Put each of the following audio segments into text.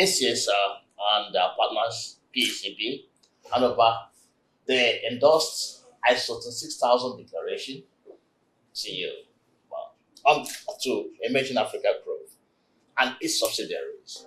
ACSR and our partners, PACB, and over they endorsed ISO 26000 declaration to Emerging Africa Group and its subsidiaries.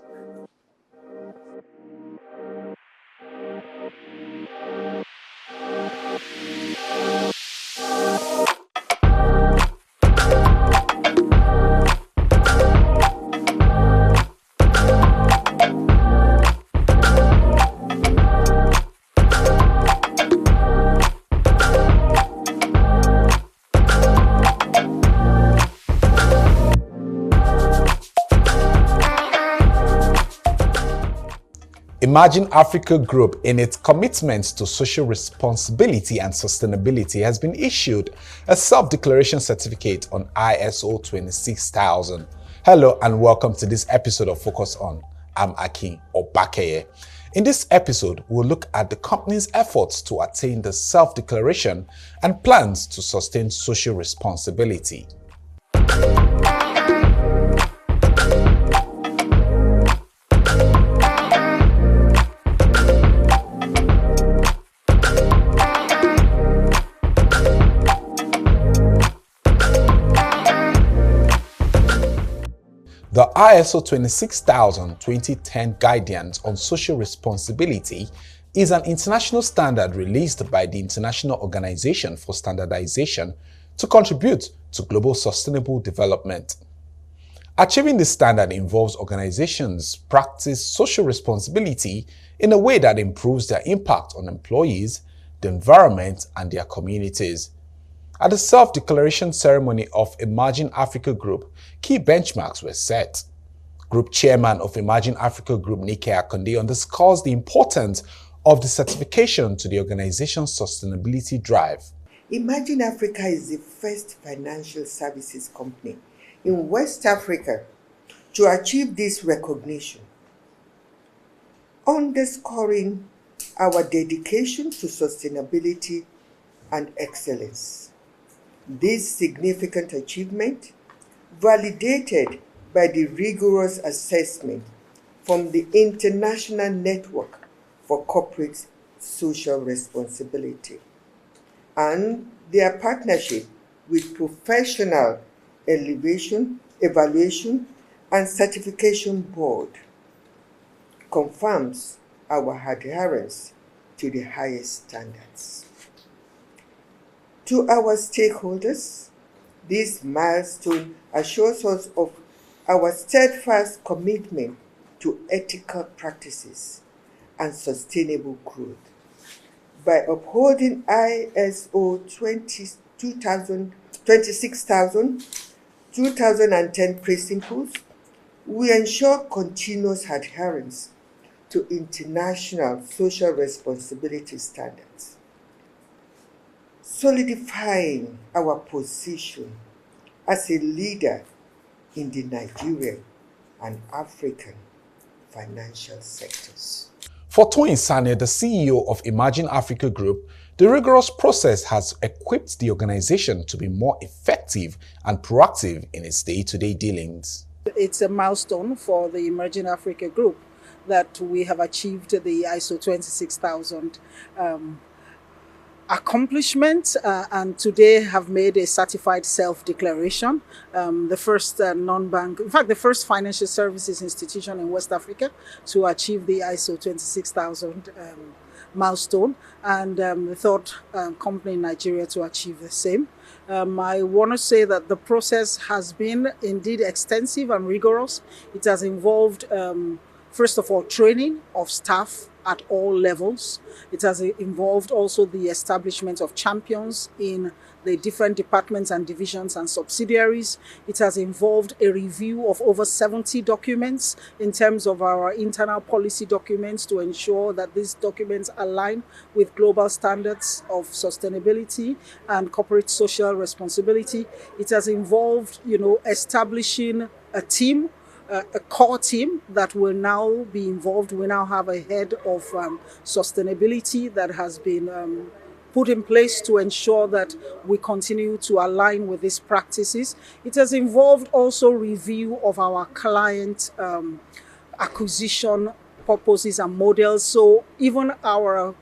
Emerging Africa Group, in its commitments to social responsibility and sustainability, has been issued a self-declaration certificate on ISO 26000. Hello and welcome to this episode of Focus On. I'm Akin Obakeye. In this episode, we'll look at the company's efforts to attain the self-declaration and plans to sustain social responsibility. The ISO 26000-2010 Guidance on Social Responsibility is an international standard released by the International Organization for Standardization to contribute to global sustainable development. Achieving this standard involves organizations practice social responsibility in a way that improves their impact on employees, the environment, and their communities. At the self-declaration ceremony of Emerging Africa Group, key benchmarks were set. Group Chairman of Emerging Africa Group, Nike Akonde, underscores the importance of the certification to the organization's sustainability drive. Emerging Africa is the first financial services company in West Africa to achieve this recognition, underscoring our dedication to sustainability and excellence. This significant achievement, validated by the rigorous assessment from the International Network for Corporate Social Responsibility, and their partnership with Professional Evaluation and Certification Board, confirms our adherence to the highest standards. To our stakeholders, this milestone assures us of our steadfast commitment to ethical practices and sustainable growth. By upholding ISO 26000-2010 principles, we ensure continuous adherence to international social responsibility standards, solidifying our position as a leader in the Nigerian and African financial sectors. For Toyin Sane, the CEO of Emerging Africa Group, the rigorous process has equipped the organization to be more effective and proactive in its day-to-day dealings. It's a milestone for the Emerging Africa Group that we have achieved the ISO 26000 accomplishment and today have made a certified self-declaration, the first non-bank, in fact the first financial services institution in West Africa to achieve the ISO 26000 milestone, and the third company in Nigeria to achieve the same. I want to say that the process has been indeed extensive and rigorous. It has involved first of all training of staff at all levels. It has involved also the establishment of champions in the different departments and divisions and subsidiaries. It has involved a review of over 70 documents in terms of our internal policy documents to ensure that these documents align with global standards of sustainability and corporate social responsibility. It has involved, establishing a team, a core team that will now be involved. We now have a head of sustainability that has been put in place to ensure that we continue to align with these practices. It has involved also review of our client acquisition purposes and models. So even our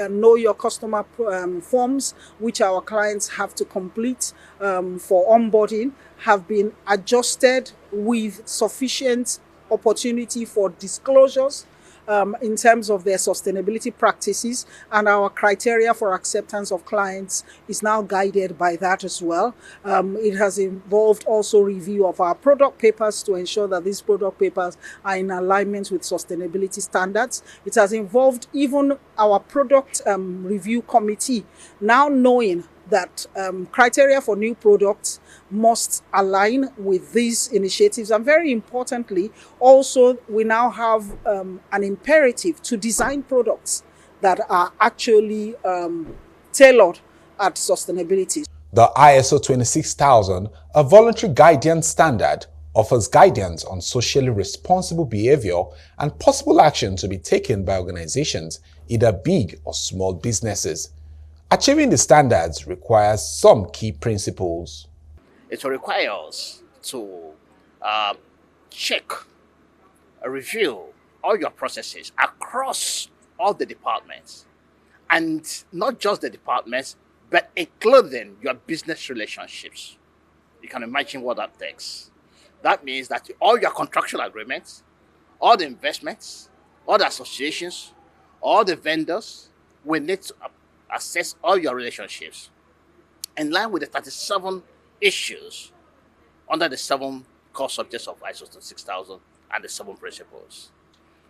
know your customer forms, which our clients have to complete for onboarding, have been adjusted with sufficient opportunity for disclosures in terms of their sustainability practices, and our criteria for acceptance of clients is now guided by that as well. It has involved also review of our product papers to ensure that these product papers are in alignment with sustainability standards. It has involved even our product review committee now knowing that criteria for new products must align with these initiatives. And very importantly, also, we now have an imperative to design products that are actually tailored at sustainability. The ISO 26000, a voluntary guidance standard, offers guidance on socially responsible behavior and possible action to be taken by organizations, either big or small businesses. Achieving the standards requires some key principles. It will require us to check, review all your processes across all the departments, and not just the departments, but including your business relationships. You can imagine what that takes. That means that all your contractual agreements, all the investments, all the associations, all the vendors, we need to assess all your relationships in line with the 37 issues under the 7 core subjects of ISO 26000 and the 7 principles.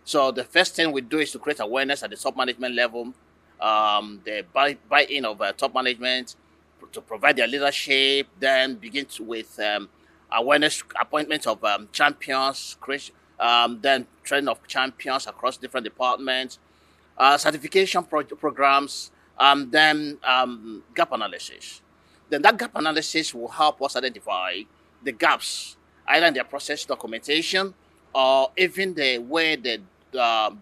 So the first thing we do is to create awareness at the top management level, the buy-in of top management to provide their leadership, then begin with awareness, appointment of champions, then training of champions across different departments, certification programs, then gap analysis. Then that gap analysis will help us identify the gaps, either in their process documentation or even the way they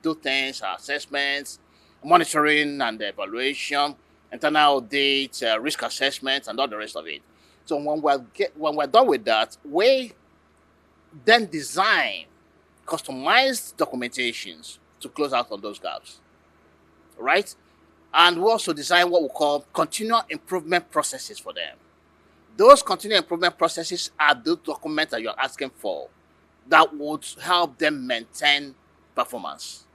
do things, assessments, monitoring and evaluation, internal audit, risk assessment, and all the rest of it. So when we're done with that, we then design customized documentations to close out on those gaps, right? And we also design what we call continual improvement processes for them. Those continual improvement processes are the documents that you're asking for that would help them maintain performance,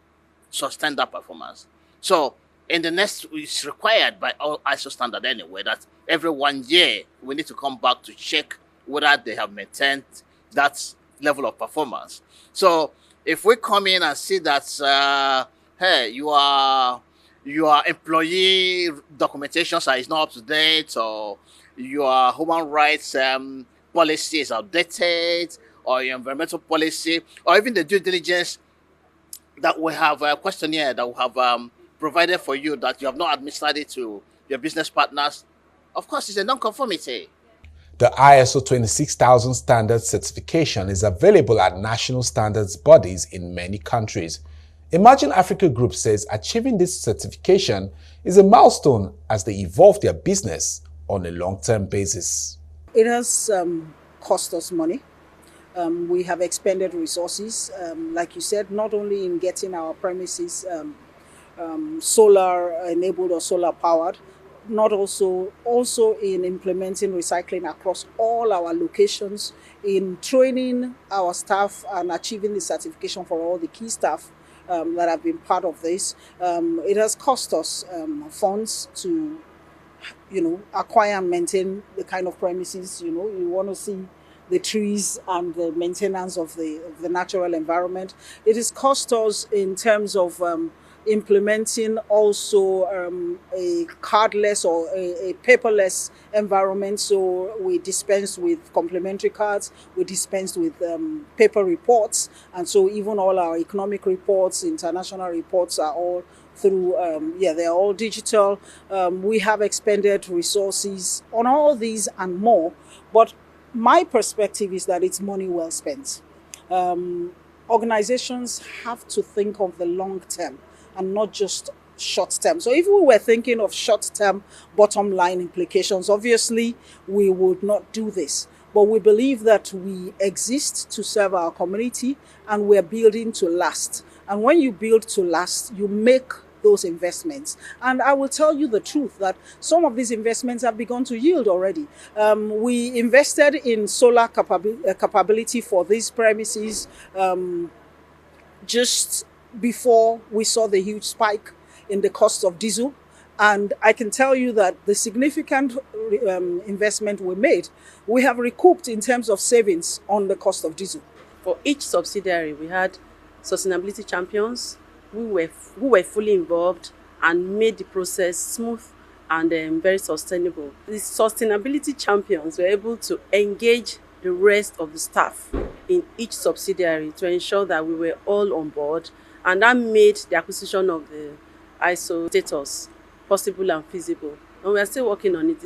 sustain that performance. So in the next, it's required by all ISO standard anyway, that every 1 year we need to come back to check whether they have maintained that level of performance. So if we come in and see that, hey, your employee documentation is not up to date, or your human rights policy is outdated, or your environmental policy, or even the due diligence that we have a questionnaire that we have provided for you that you have not administered it to your business partners, of course, it's a non-conformity. The ISO 26000 standard certification is available at national standards bodies in many countries. Imagine Africa Group says achieving this certification is a milestone as they evolve their business on a long-term basis. It has cost us money. We have expended resources, like you said, not only in getting our premises solar enabled or solar powered, not also in implementing recycling across all our locations, in training our staff and achieving the certification for all the key staff that have been part of this. It has cost us funds to, acquire and maintain the kind of premises. You want to see the trees and the maintenance of the natural environment. It has cost us in terms of implementing also a cardless or a paperless environment. So we dispensed with complimentary cards, we dispensed with paper reports, and so even all our economic reports, international reports are all through, they're all digital. We have expended resources on all these and more, but my perspective is that it's money well spent. Organizations have to think of the long term and not just short term. So if we were thinking of short term bottom line implications, obviously we would not do this. but we believe that we exist to serve our community and we're building to last. And when you build to last, you make those investments. And I will tell you the truth that some of these investments have begun to yield already. We invested in solar capability for these premises just before we saw the huge spike in the cost of diesel. And I can tell you that the significant investment we made, we have recouped in terms of savings on the cost of diesel. For each subsidiary, we had sustainability champions who were fully involved and made the process smooth and very sustainable. The sustainability champions were able to engage the rest of the staff in each subsidiary to ensure that we were all on board, and that made the acquisition of the ISO status possible and feasible. And we are still working on it.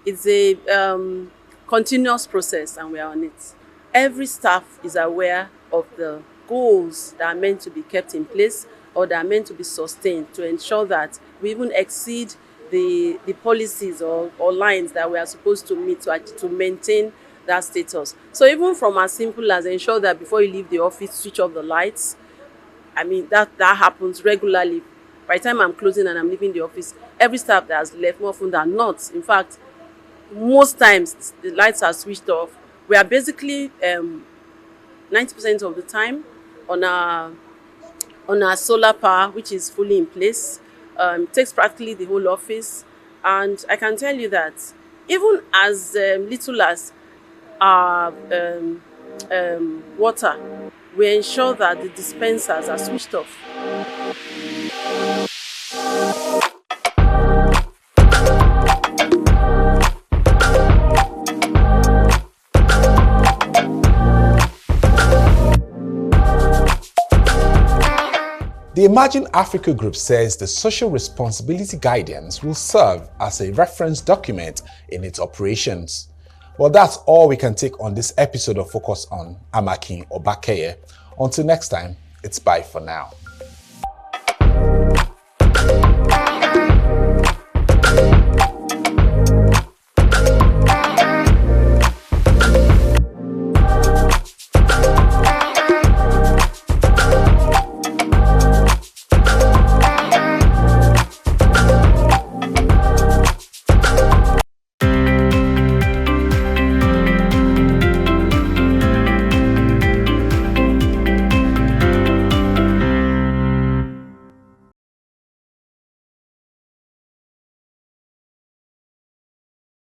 It's a continuous process, and we are on it. Every staff is aware of the goals that are meant to be kept in place or that are meant to be sustained to ensure that we even exceed the policies or lines that we are supposed to meet to maintain that status. So even from as simple as ensure that before you leave the office, switch off the lights. I mean, that happens regularly. By the time I'm closing and I'm leaving the office, every staff that has left, more often than not, in fact, most times the lights are switched off. We are basically 90% of the time on our solar power, which is fully in place. It takes practically the whole office, and I can tell you that even as little as our water, we ensure that the dispensers are switched off. The Imagine Africa Group says the social responsibility guidance will serve as a reference document in its operations. Well, that's all we can take on this episode of Focus On. I'm Akin Obakeye. Until next time, it's bye for now.